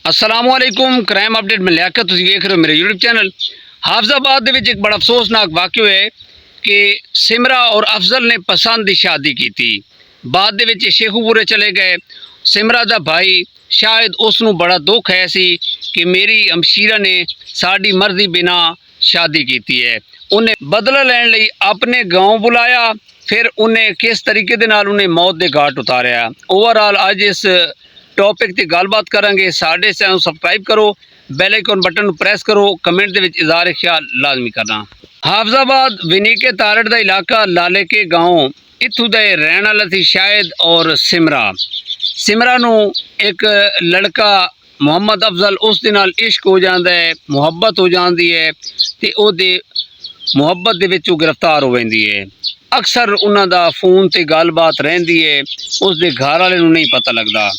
असलामुअलैकुम crime update में लियाकत तुसीं वेख रहे हो मेरे यूट्यूब चैनल। हाफजाबाद दे विच एक बड़ा अफसोसनाक वाक़या है कि सिमरा और अफजल ने पसंद की शादी की थी। बाद दे विच शेखूपुरे चले गए। सिमरा दा भाई शायद उसनूं बड़ा दुख है सी कि मेरी हमशीरा ने साड़ी मर्जी बिना शादी की है। उन्हें बदला लैण लई अपने गाँव बुलाया, फिर उन्हें किस तरीके दे नाल उन्हें मौत दे घाट उतारिया। ओवरऑल अज इस टॉपिक की गलबात करांगे। साडे चैनल सबसक्राइब करो, बैल आइकन बटन प्रेस करो, कमेंट दे विच इज़हार ख्याल लाजमी करना। हाफजाबाद विनीके तारड़ दा इलाका लाले के गाँव इत्थों दे रहने वाला सी शाहिद और सिमरा। सिमरा नूं एक लड़का मुहम्मद अफजल उस दे नाल इश्क हो जाता है, मुहब्बत हो जाती है ते ओहदे मुहब्बत दे विच गिरफ्तार हो जाती है। अक्सर उन्हां दा फोन ते गलबात रहिंदी है, उस दे घर वाले नूं नहीं पता लगता।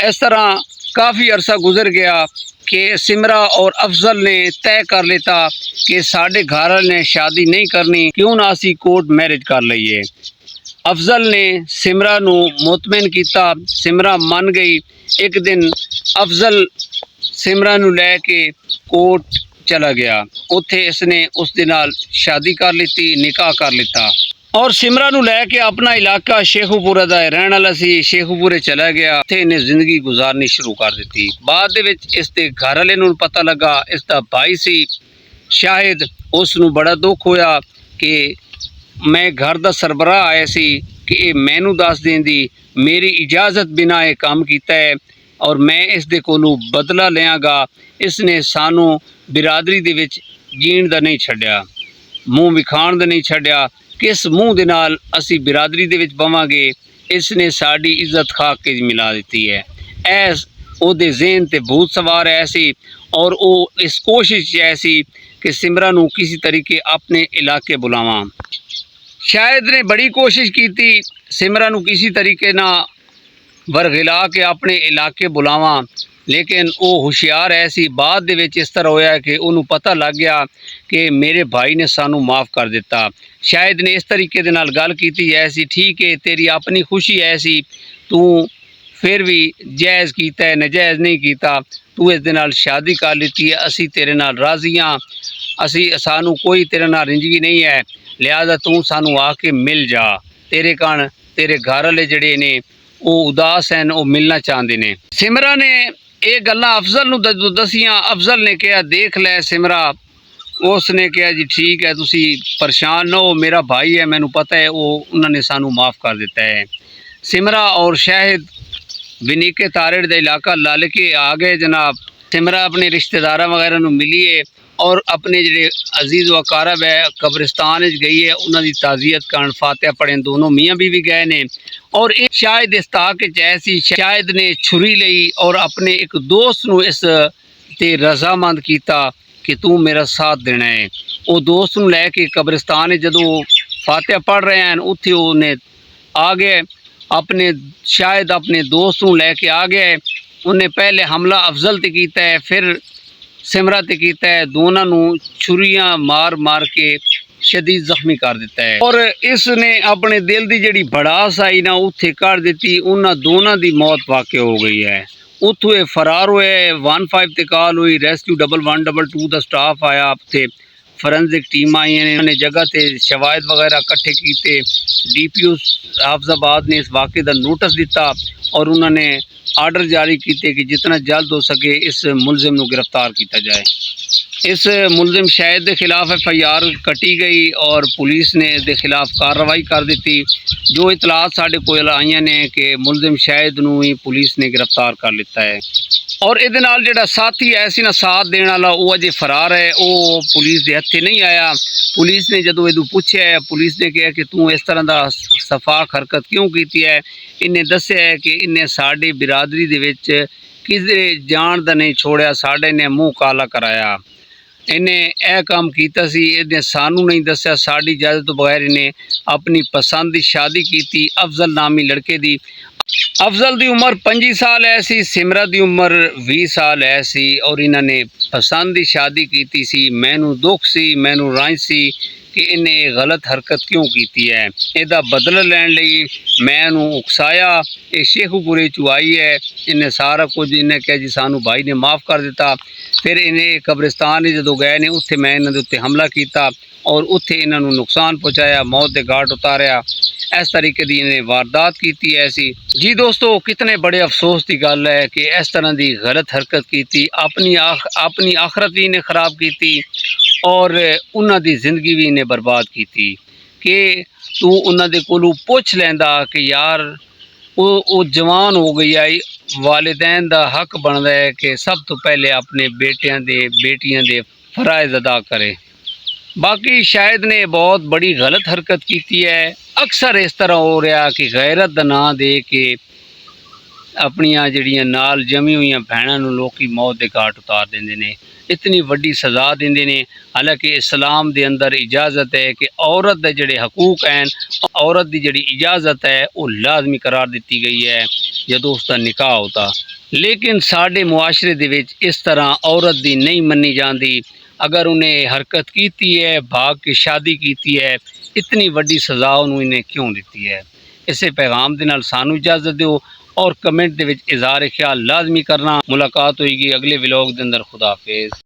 इस तरह काफ़ी अरसा गुजर गया कि सिमरा और अफजल ने तय कर लेता कि साढ़े घर वाले ने शादी नहीं करनी, क्यों ना असी कोर्ट मैरिज कर लीए। अफजल ने सिमरा नूं मुतमिन किया, सिमरा मन गई। एक दिन अफजल सिमरा नूं लैके कोर्ट चला गया, उत्थे इसने उस दे नाल शादी कर ली, निकाह कर लिता और सिमरा नूं लैके अपना इलाका शेखूपुरा दा रहने वाला सी शेखूपुरे चला गया। उत्थे इन्हें जिंदगी गुजारनी शुरू कर दी। बाद दे विच इसके घर वाले नूं पता लगा, इसका भाई सी शाहिद, उसनूं बड़ा दुख होया कि मैं घर दा सरबराह आया सी कि ये मैनू दस देंदी, मेरी इजाजत बिना ये काम कीता है और मैं इस दे कोलों बदला लियांगा। इसने सानू बिरादरी दे विच जीण दा नहीं छड्या, मूँह विखाण दा नहीं छड्या। किस मूँह दे नाल असी बिरादरी दे विच बवांगे। इसने साड़ी इज्जत खा के मिला दी है। ऐस ओदे ज़हन ते भूत सवार ऐसी और वो इस कोशिश ऐसी कि सिमरा नूं किसी तरीके अपने इलाके बुलावां। शायद ने बड़ी कोशिश की थी सिमरा नूं किसी तरीके ना वरगिला के अपने इलाके बुलावां, लेकिन वो होशियार ऐसी। बाद दे विच इस तरह होया कि उन्होंने पता लग गया कि मेरे भाई ने सानू माफ़ कर दिता। शायद ने इस तरीके दे नाल गल कीती ऐसी, ठीक है तेरी अपनी खुशी ऐसी, तू फिर भी जायज़ कीता है, नजायज़ नहीं कीता। तू इस दे नाल शादी कर लीती है, असी तेरे नाल राज़ी हाँ, असी सानू कोई तेरे नाल रिंजगी नहीं है, लिहाजा तू सानू आके मिल जा। तेरे कान तेरे घर वाले जड़े ने वो उदास हैं, वो मिलना चाहते ने। सिमरा ने ये गल्लां अफजल नूं दसियां। अफजल ने कहा देख लै सिमरा, उसने कहा जी ठीक है, तुसी परेशान न हो, मेरा भाई है, मैनू पता है, वो उन्होंने सानू माफ़ कर दिता है। सिमरा और शाहिद विनीके तारड़ का इलाका लल के आ गए जनाब। सिमरा अपने रिश्तेदार वगैरह नूं मिली है और अपने जो अजीज़ व अकारब है कब्रिस्तान गई है, उन्होंने ताज़ियत करन फातिहा पढ़न। दोनों मियाँ बीवी गए ने और एक शायद इस ताक ऐसी शायद ने छुरी लई और अपने एक दोस्त नूं इस ते रजामंद किया कि तू मेरा साथ देना है। वो दोस्त नूं लैके कब्रिस्तान जदों फातिहा पढ़ रहे हैं उत्थे उन्हें आ गए, अपने शायद अपने दोस्त नूं लैके आ गए। उन्हें पहले हमला अफजल ते कीता है, फिर सिमरा ते कीता है। दोनों नूं छुरियां मार मार के शदीद जख्मी कर दिता है और इसने अपने दिल की जिहड़ी भड़ास आई ना उत्थे कर दी। उन्हां दोनों की मौत वाक़ हो गई है। उत्थों ये फरार हुए। 15 ते कॉल हुई, रेस्क्यू 1112 का स्टाफ आया, उत्थे फॉरेंसिक टीम आई ने जगह ते शवायद वगैरह इकट्ठे किए। DPO हाफजाबाद ने इस वाक़े का नोटिस दिता और उन्होंने आर्डर जारी किए कि जितना जल्द हो सके इस मुलजिम को गिरफ्तार किया जाए। इस मुलजिम शाहिद के खिलाफ FIR कटी गई और पुलिस ने इसके खिलाफ कार्रवाई कर दी। जो इतलात साढ़े कोल आईयां ने कि मुलजिम शाहिद नूं ही पुलिस ने गिरफ्तार कर लिता है और इहदे नाल जिहड़ा साथी है सी ना साथ देने वाला, वो अजे फरार है, वो पुलिस के हत्थे नहीं आया। पुलिस ने जदों इदू पूछा है, पुलिस ने कहा कि तू इस तरह का सफाक हरकत क्यों की है। इन्हें दस्सिया है कि इन्हें साड़ी बिरादरी दे विच किसी जान दा नहीं छोड़िया, साढ़े ने मूँह काला कराया। इन्हें यह काम किया सी, इन्हें सानू नहीं दस्या, साड़ी इजाजत तो बगैर इन्हें अपनी पसंद की शादी की अफजल नामी लड़के दी। अफजल की उम्र 25 साल है सी, सिमरा की उम्र 20 साल है सी और इन्होंने पसंद की शादी की सी। मैनू दुख सी, मैनू रंज सी ਕਿ ਇਹਨੇ ਗਲਤ ਹਰਕਤ ਕਿਉਂ ਕੀਤੀ ਹੈ। ਇਹਦਾ ਬਦਲਾ ਲੈਣ ਲਈ ਮੈਂ ਇਹਨੂੰ ਉਕਸਾਇਆ। ਇਹ ਸ਼ੇਖੂਪੁਰੇ ਚ ਆਈ ਹੈ, ਇਹਨੇ ਸਾਰਾ ਕੁਝ ਇਹਨੇ ਕਿਹਾ ਜੀ ਸਾਨੂੰ ਭਾਈ ਨੇ ਮਾफ़ ਕਰ ਦਿੱਤਾ। ਫਿਰ ਇਹਨੇ ਕਬਰਿਸਤਾਨ ਜਦੋਂ ਗਏ ਨੇ ਉੱਥੇ मैं ਇਹਨਾਂ ਦੇ ਉੱਤੇ ਹਮਲਾ ਕੀਤਾ और उत्थे इन्हां नूं नुकसान पहुँचाया, मौत के घाट उतारिया। इस तरीके की इन्हें वारदात की ऐसी। जी दोस्तों, कितने बड़े अफसोस की गल है कि इस तरह की गलत हरकत की, अपनी आखरत भी इन्हें खराब की और उन्हां दी जिंदगी भी इन्हें बर्बाद की। कि तू उन्हां दे कोलों पुछ लैंदा कि यार वो जवान हो गई आई, वालिदैन दा हक बनदा है कि सब तो पहले अपने बेटियां दे बेटियां दे फराइज अदा करे। बाकी शायद ने बहुत बड़ी गलत हरकत की है। अक्सर इस तरह हो रहा कि गैरत दा नां दे के अपनियां जड़ियां नाल जमी हुई भैणां नूं लोकी मौत के घाट उतार देंदे ने, इतनी वड्डी सज़ा देंदे ने। हालांकि इस्लाम दे अंदर इजाज़त है कि औरत दे जड़े हकूक हैं, औरत दी जड़ी इजाज़त है वो लाजमी करार दी गई है जदों उसका निकाह होता। लेकिन साडे मुआशरे दे विच इस तरह औरत दी नहीं मन्नी जाती। अगर उन्हें हरकत की है, भाग की शादी की है, इतनी वड्डी सज़ा उन्हें इन्हें क्यों दी है। इसे पैगाम के नाल सानू इजाज़त दो और कमेंट दे विच इज़हार ख्याल लाजमी करना। मुलाकात होएगी अगले व्लॉग के अंदर। खुदा हाफिज़।